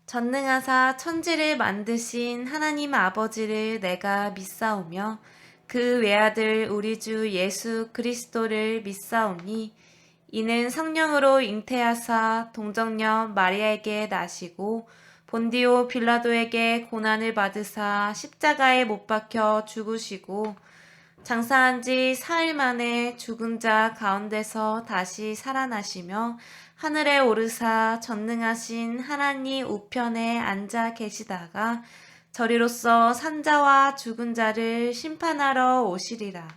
전능하사 천지를 만드신 하나님 아버지를 내가 믿사오며 그 외아들 우리 주 예수 그리스도를 믿사오니 이는 성령으로 잉태하사 동정녀 마리아에게 나시고 본디오 빌라도에게 고난을 받으사 십자가에 못 박혀 죽으시고 장사한 지 사흘 만에 죽은 자 가운데서 다시 살아나시며 하늘에 오르사 전능하신 하나님 우편에 앉아 계시다가 저리로서 산자와 죽은 자를 심판하러 오시리라.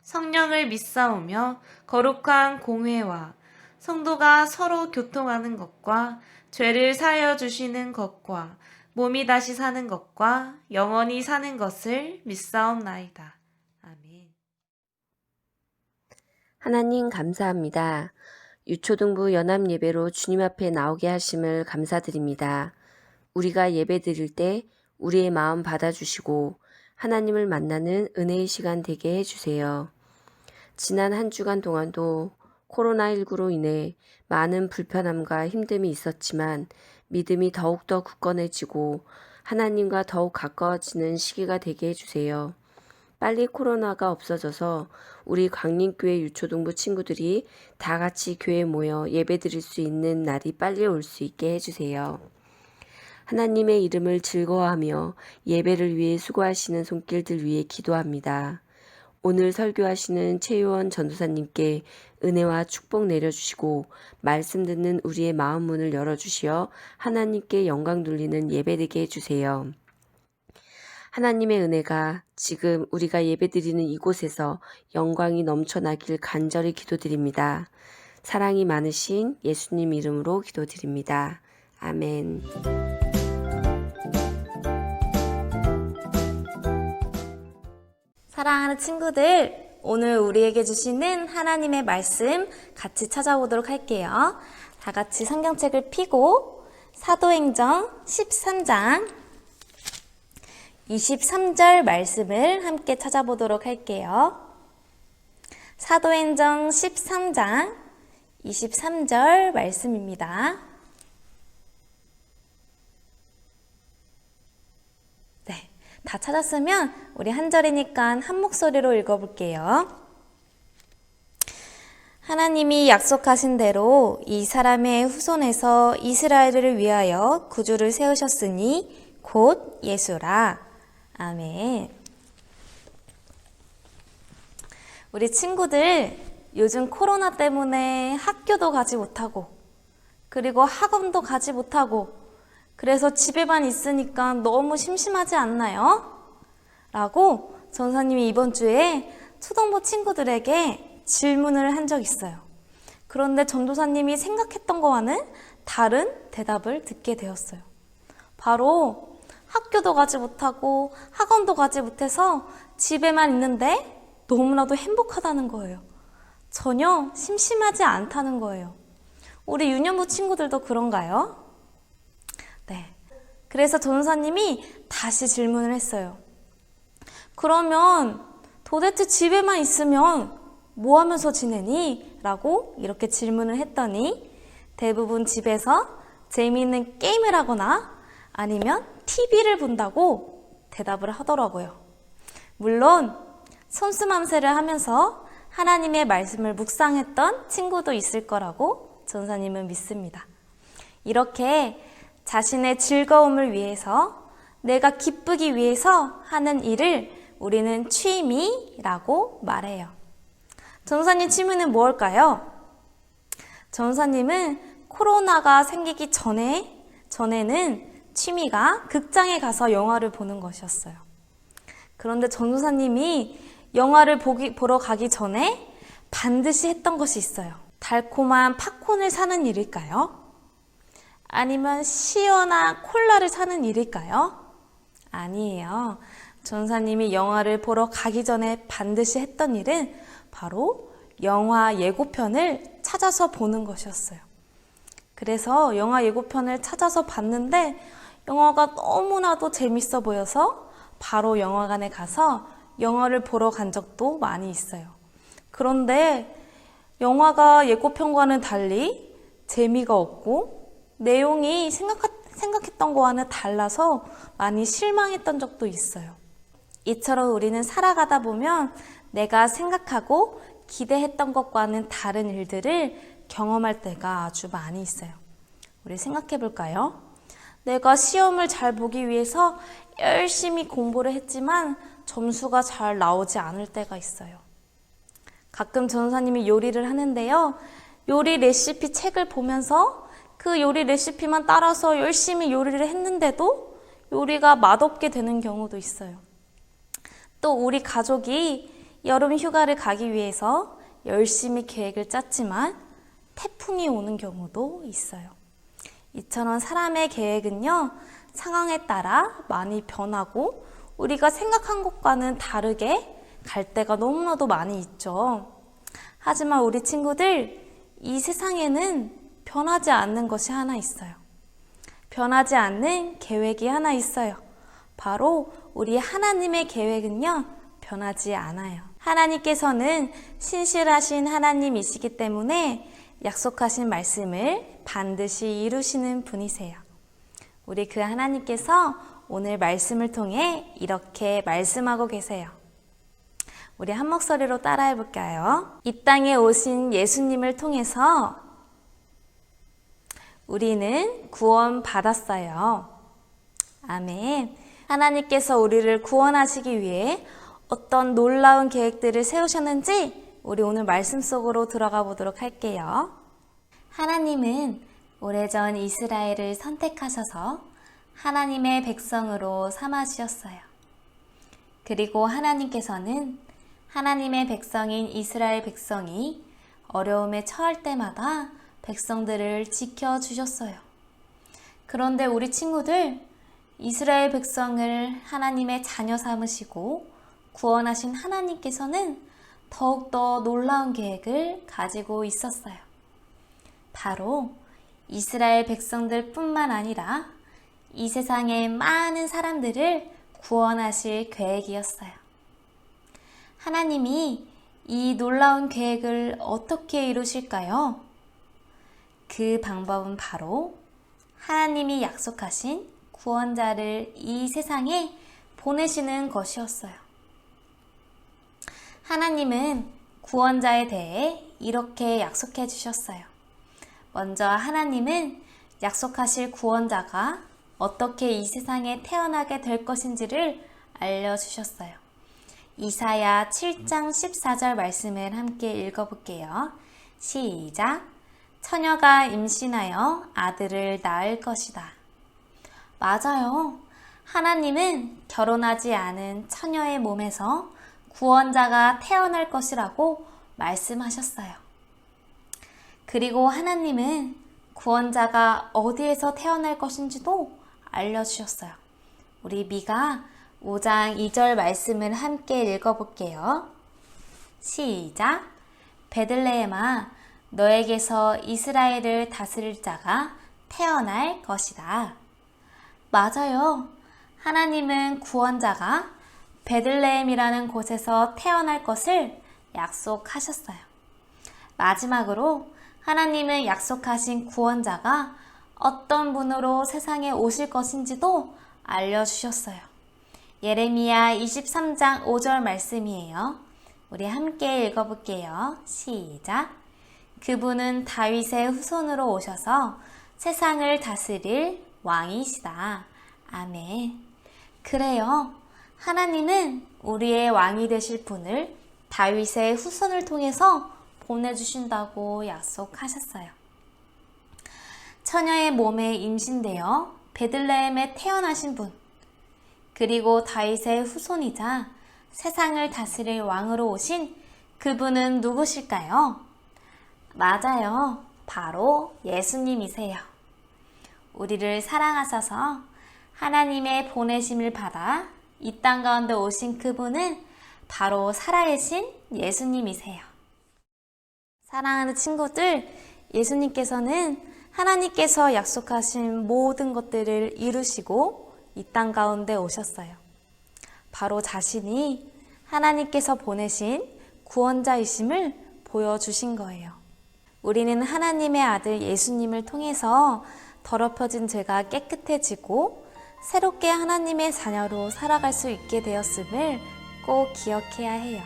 성령을 믿사오며 거룩한 공회와 성도가 서로 교통하는 것과 죄를 사하여 주시는 것과 몸이 다시 사는 것과 영원히 사는 것을 믿사옵나이다. 아멘. 하나님 감사합니다. 유초등부 연합예배로 주님 앞에 나오게 하심을 감사드립니다. 우리가 예배 드릴 때 우리의 마음 받아주시고 하나님을 만나는 은혜의 시간 되게 해주세요. 지난 한 주간 동안도 코로나19로 인해 많은 불편함과 힘듦이 있었지만 믿음이 더욱더 굳건해지고 하나님과 더욱 가까워지는 시기가 되게 해주세요. 빨리 코로나가 없어져서 우리 광림교회 유초등부 친구들이 다 같이 교회에 모여 예배드릴 수 있는 날이 빨리 올 수 있게 해주세요. 하나님의 이름을 즐거워하며 예배를 위해 수고하시는 손길들 위해 기도합니다. 오늘 설교하시는 최유원 전도사님께 은혜와 축복 내려주시고 말씀 듣는 우리의 마음 문을 열어주시어 하나님께 영광 돌리는 예배되게 해주세요. 하나님의 은혜가 지금 우리가 예배드리는 이곳에서 영광이 넘쳐나길 간절히 기도드립니다. 사랑이 많으신 예수님 이름으로 기도드립니다. 아멘. 사랑하는 친구들, 오늘 우리에게 주시는 하나님의 말씀 같이 찾아보도록 할게요. 다 같이 성경책을 펴고 사도행전 13장 23절 말씀을 함께 찾아보도록 할게요. 사도행전 13장 23절 말씀입니다. 네, 다 찾았으면 우리 한 절이니까 한 목소리로 읽어볼게요. 하나님이 약속하신 대로 이 사람의 후손에서 이스라엘을 위하여 구주를 세우셨으니 곧 예수라. 아멘. 우리 친구들 요즘 코로나 때문에 학교도 가지 못하고 그리고 학원도 가지 못하고 그래서 집에만 있으니까 너무 심심하지 않나요? 라고 전사님이 이번 주에 초등부 친구들에게 질문을 한 적 있어요. 그런데 전도사님이 생각했던 거와는 다른 대답을 듣게 되었어요. 바로 학교도 가지 못하고 학원도 가지 못해서 집에만 있는데 너무나도 행복하다는 거예요. 전혀 심심하지 않다는 거예요. 우리 유년부 친구들도 그런가요? 네. 그래서 전도사님이 다시 질문을 했어요. 그러면 도대체 집에만 있으면 뭐 하면서 지내니? 라고 이렇게 질문을 했더니 대부분 집에서 재미있는 게임을 하거나 아니면 TV를 본다고 대답을 하더라고요. 물론 손수맘새를 하면서 하나님의 말씀을 묵상했던 친구도 있을 거라고 전사님은 믿습니다. 이렇게 자신의 즐거움을 위해서 내가 기쁘기 위해서 하는 일을 우리는 취미라고 말해요. 전사님 취미는 무엇일까요? 전사님은 코로나가 생기기 전에는 취미가 극장에 가서 영화를 보는 것이었어요. 그런데 전도사님이 영화를 보러 가기 전에 반드시 했던 것이 있어요. 달콤한 팝콘을 사는 일일까요? 아니면 시원한 콜라를 사는 일일까요? 아니에요. 전도사님이 영화를 보러 가기 전에 반드시 했던 일은 바로 영화 예고편을 찾아서 보는 것이었어요. 그래서 영화 예고편을 찾아서 봤는데 영화가 너무나도 재밌어 보여서 바로 영화관에 가서 영화를 보러 간 적도 많이 있어요. 그런데 영화가 예고편과는 달리 재미가 없고 내용이 생각했던 거와는 달라서 많이 실망했던 적도 있어요. 이처럼 우리는 살아가다 보면 내가 생각하고 기대했던 것과는 다른 일들을 경험할 때가 아주 많이 있어요. 우리 생각해 볼까요? 내가 시험을 잘 보기 위해서 열심히 공부를 했지만 점수가 잘 나오지 않을 때가 있어요. 가끔 전도사님이 요리를 하는데요. 요리 레시피 책을 보면서 그 요리 레시피만 따라서 열심히 요리를 했는데도 요리가 맛없게 되는 경우도 있어요. 또 우리 가족이 여름 휴가를 가기 위해서 열심히 계획을 짰지만 태풍이 오는 경우도 있어요. 이처럼 사람의 계획은요, 상황에 따라 많이 변하고 우리가 생각한 것과는 다르게 갈 때가 너무나도 많이 있죠. 하지만 우리 친구들, 이 세상에는 변하지 않는 것이 하나 있어요. 변하지 않는 계획이 하나 있어요. 바로 우리 하나님의 계획은요, 변하지 않아요. 하나님께서는 신실하신 하나님이시기 때문에 약속하신 말씀을 반드시 이루시는 분이세요. 우리 그 하나님께서 오늘 말씀을 통해 이렇게 말씀하고 계세요. 우리 한 목소리로 따라해 볼까요? 이 땅에 오신 예수님을 통해서 우리는 구원받았어요. 아멘. 하나님께서 우리를 구원하시기 위해 어떤 놀라운 계획들을 세우셨는지 우리 오늘 말씀 속으로 들어가 보도록 할게요. 하나님은 오래전 이스라엘을 선택하셔서 하나님의 백성으로 삼아주셨어요. 그리고 하나님께서는 하나님의 백성인 이스라엘 백성이 어려움에 처할 때마다 백성들을 지켜주셨어요. 그런데 우리 친구들, 이스라엘 백성을 하나님의 자녀 삼으시고 구원하신 하나님께서는 더욱더 놀라운 계획을 가지고 있었어요. 바로 이스라엘 백성들 뿐만 아니라 이 세상의 많은 사람들을 구원하실 계획이었어요. 하나님이 이 놀라운 계획을 어떻게 이루실까요? 그 방법은 바로 하나님이 약속하신 구원자를 이 세상에 보내시는 것이었어요. 하나님은 구원자에 대해 이렇게 약속해 주셨어요. 먼저 하나님은 약속하실 구원자가 어떻게 이 세상에 태어나게 될 것인지를 알려주셨어요. 이사야 7장 14절 말씀을 함께 읽어볼게요. 시작! 처녀가 임신하여 아들을 낳을 것이다. 맞아요. 하나님은 결혼하지 않은 처녀의 몸에서 구원자가 태어날 것이라고 말씀하셨어요. 그리고 하나님은 구원자가 어디에서 태어날 것인지도 알려주셨어요. 우리 미가 5장 2절 말씀을 함께 읽어볼게요. 시작! 베들레헴아, 너에게서 이스라엘을 다스릴 자가 태어날 것이다. 맞아요. 하나님은 구원자가 베들레헴이라는 곳에서 태어날 것을 약속하셨어요. 마지막으로 하나님은 약속하신 구원자가 어떤 분으로 세상에 오실 것인지도 알려주셨어요. 예레미야 23장 5절 말씀이에요. 우리 함께 읽어볼게요. 시작! 그분은 다윗의 후손으로 오셔서 세상을 다스릴 왕이시다. 아멘. 그래요. 하나님은 우리의 왕이 되실 분을 다윗의 후손을 통해서 보내주신다고 약속하셨어요. 처녀의 몸에 임신되어 베들레헴에 태어나신 분, 그리고 다윗의 후손이자 세상을 다스릴 왕으로 오신 그분은 누구실까요? 맞아요. 바로 예수님이세요. 우리를 사랑하셔서 하나님의 보내심을 받아 이 땅 가운데 오신 그분은 바로 살아계신 예수님이세요. 사랑하는 친구들, 예수님께서는 하나님께서 약속하신 모든 것들을 이루시고 이 땅 가운데 오셨어요. 바로 자신이 하나님께서 보내신 구원자이심을 보여주신 거예요. 우리는 하나님의 아들 예수님을 통해서 더럽혀진 죄가 깨끗해지고 새롭게 하나님의 자녀로 살아갈 수 있게 되었음을 꼭 기억해야 해요.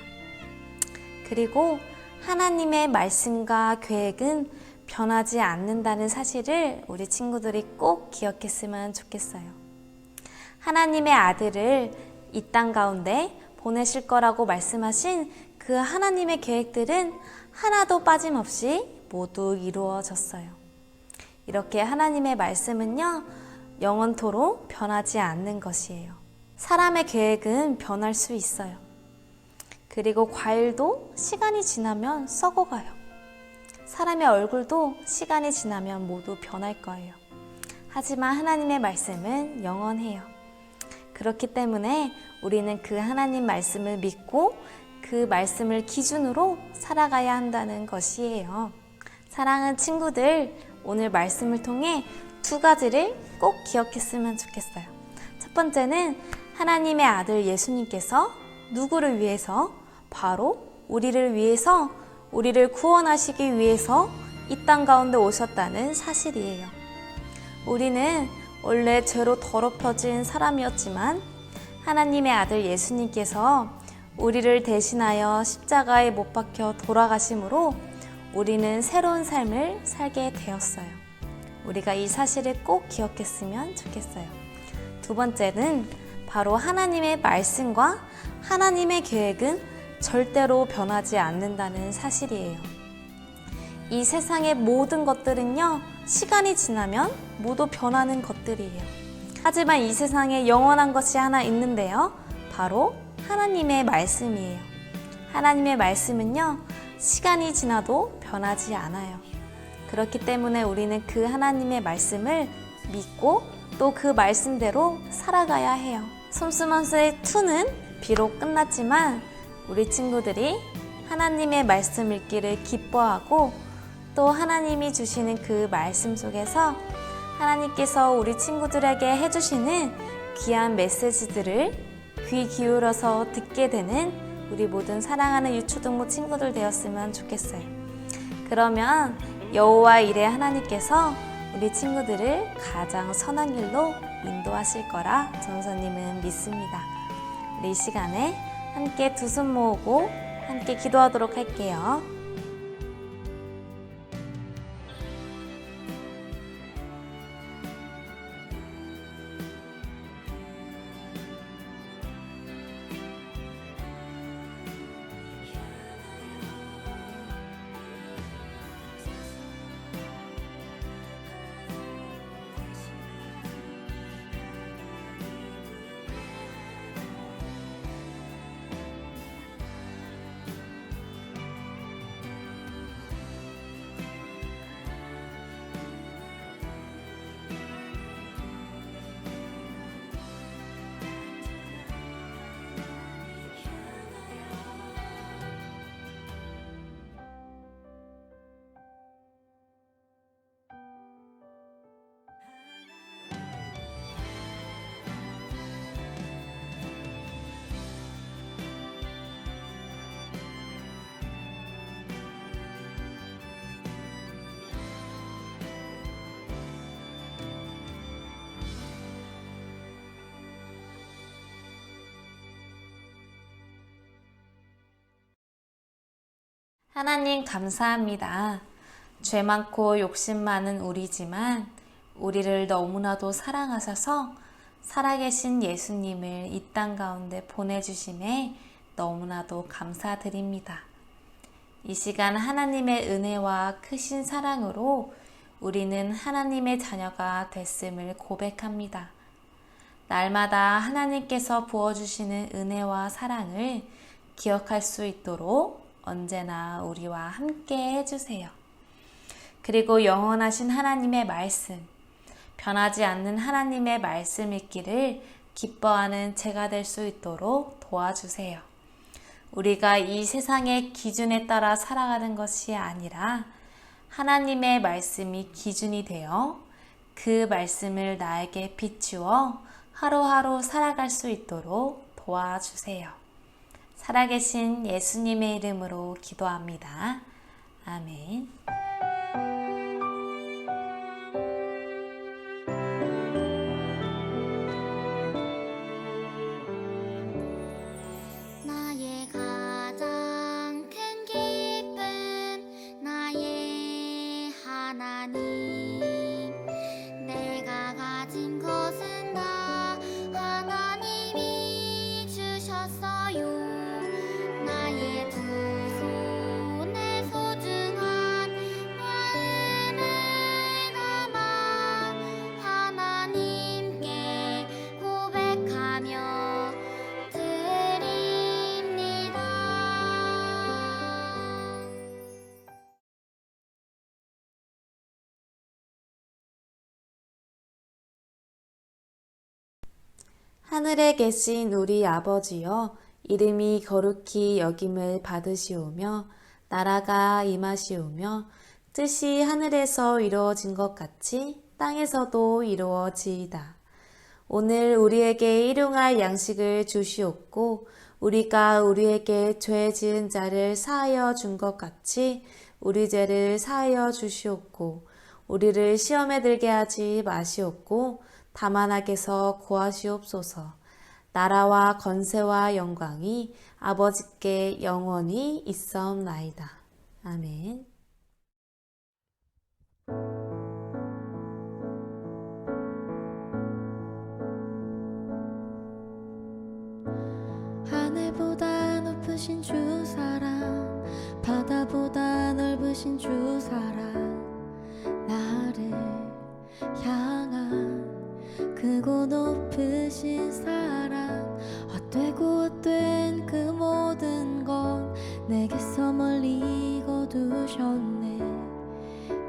그리고 하나님의 말씀과 계획은 변하지 않는다는 사실을 우리 친구들이 꼭 기억했으면 좋겠어요. 하나님의 아들을 이 땅 가운데 보내실 거라고 말씀하신 그 하나님의 계획들은 하나도 빠짐없이 모두 이루어졌어요. 이렇게 하나님의 말씀은요, 영원토록 변하지 않는 것이에요. 사람의 계획은 변할 수 있어요. 그리고 과일도 시간이 지나면 썩어가요. 사람의 얼굴도 시간이 지나면 모두 변할 거예요. 하지만 하나님의 말씀은 영원해요. 그렇기 때문에 우리는 그 하나님 말씀을 믿고 그 말씀을 기준으로 살아가야 한다는 것이에요. 사랑하는 친구들, 오늘 말씀을 통해 두 가지를 꼭 기억했으면 좋겠어요. 첫 번째는 하나님의 아들 예수님께서 누구를 위해서? 바로 우리를 위해서, 우리를 구원하시기 위해서 이 땅 가운데 오셨다는 사실이에요. 우리는 원래 죄로 더럽혀진 사람이었지만 하나님의 아들 예수님께서 우리를 대신하여 십자가에 못 박혀 돌아가심으로 우리는 새로운 삶을 살게 되었어요. 우리가 이 사실을 꼭 기억했으면 좋겠어요. 두 번째는 바로 하나님의 말씀과 하나님의 계획은 절대로 변하지 않는다는 사실이에요. 이 세상의 모든 것들은요, 시간이 지나면 모두 변하는 것들이에요. 하지만 이 세상에 영원한 것이 하나 있는데요, 바로 하나님의 말씀이에요. 하나님의 말씀은요, 시간이 지나도 변하지 않아요. 그렇기 때문에 우리는 그 하나님의 말씀을 믿고 또 그 말씀대로 살아가야 해요. 솜스먼스의 2는 비록 끝났지만 우리 친구들이 하나님의 말씀 읽기를 기뻐하고 또 하나님이 주시는 그 말씀 속에서 하나님께서 우리 친구들에게 해주시는 귀한 메시지들을 귀 기울여서 듣게 되는 우리 모든 사랑하는 유초등부 친구들 되었으면 좋겠어요. 그러면 여호와 일의 하나님께서 우리 친구들을 가장 선한 길로 인도하실 거라 전도사님은 믿습니다. 우리 이 시간에 함께 두 손 모으고 함께 기도하도록 할게요. 하나님 감사합니다. 죄 많고 욕심 많은 우리지만 우리를 너무나도 사랑하셔서 살아계신 예수님을 이 땅 가운데 보내주심에 너무나도 감사드립니다. 이 시간 하나님의 은혜와 크신 사랑으로 우리는 하나님의 자녀가 됐음을 고백합니다. 날마다 하나님께서 부어주시는 은혜와 사랑을 기억할 수 있도록 언제나 우리와 함께 해주세요. 그리고 영원하신 하나님의 말씀, 변하지 않는 하나님의 말씀 읽기를 기뻐하는 제가 될 수 있도록 도와주세요. 우리가 이 세상의 기준에 따라 살아가는 것이 아니라 하나님의 말씀이 기준이 되어 그 말씀을 나에게 비추어 하루하루 살아갈 수 있도록 도와주세요. 살아계신 예수님의 이름으로 기도합니다. 아멘. 하늘에 계신 우리 아버지여, 이름이 거룩히 여김을 받으시오며 나라가 임하시오며 뜻이 하늘에서 이루어진 것 같이 땅에서도 이루어지이다. 오늘 우리에게 일용할 양식을 주시옵고 우리가 우리에게 죄 지은 자를 사하여 준 것 같이 우리 죄를 사하여 주시옵고 우리를 시험에 들게 하지 마시옵고 다만 악에서 구하시옵소서. 나라와 권세와 영광이 아버지께 영원히 있사옵나이다. 아멘. 하늘보다 높으신 주 사랑, 바다보다 넓으신 주 사랑, 나를 향한 크고 높으신 사랑, 헛되고 헛된 그 모든 건 내게서 멀리 거두셨네.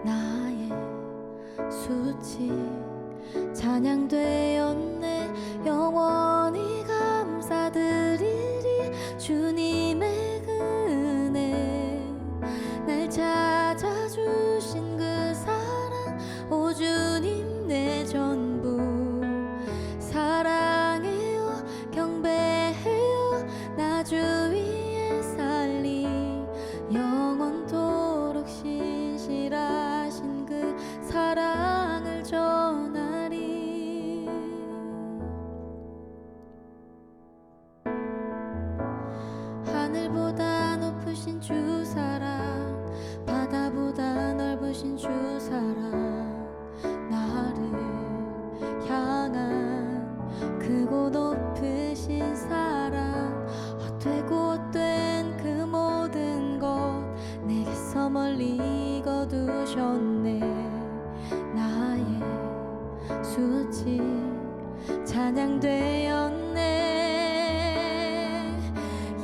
나의 수치 찬양되었네. 영원히 감사드리리 주님의 그 은혜. 날 찾아주신 그 사랑, 오 주님 내 전부. 사랑해요 경배해요 나 주 위에 살리. 영원토록 신실하신 그 사랑을 전하리. 하늘보다 높으신 주 사랑, 바다보다 넓으신 주 사랑, 나를 향한 크고 높으신 사랑, 헛되고 헛된 그 모든 것 내게서 멀리 거두셨네. 나의 수치 찬양되었네.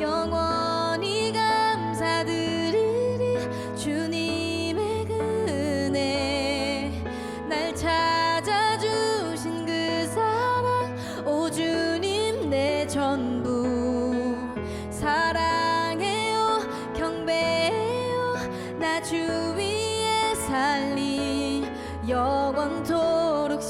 영원히 감사드리리 주님의 그 은혜. 날 찾아주신 그 사랑, 오 주님 내 전부. 사랑해요 경배해요 나 주 위에 살리. 영원토록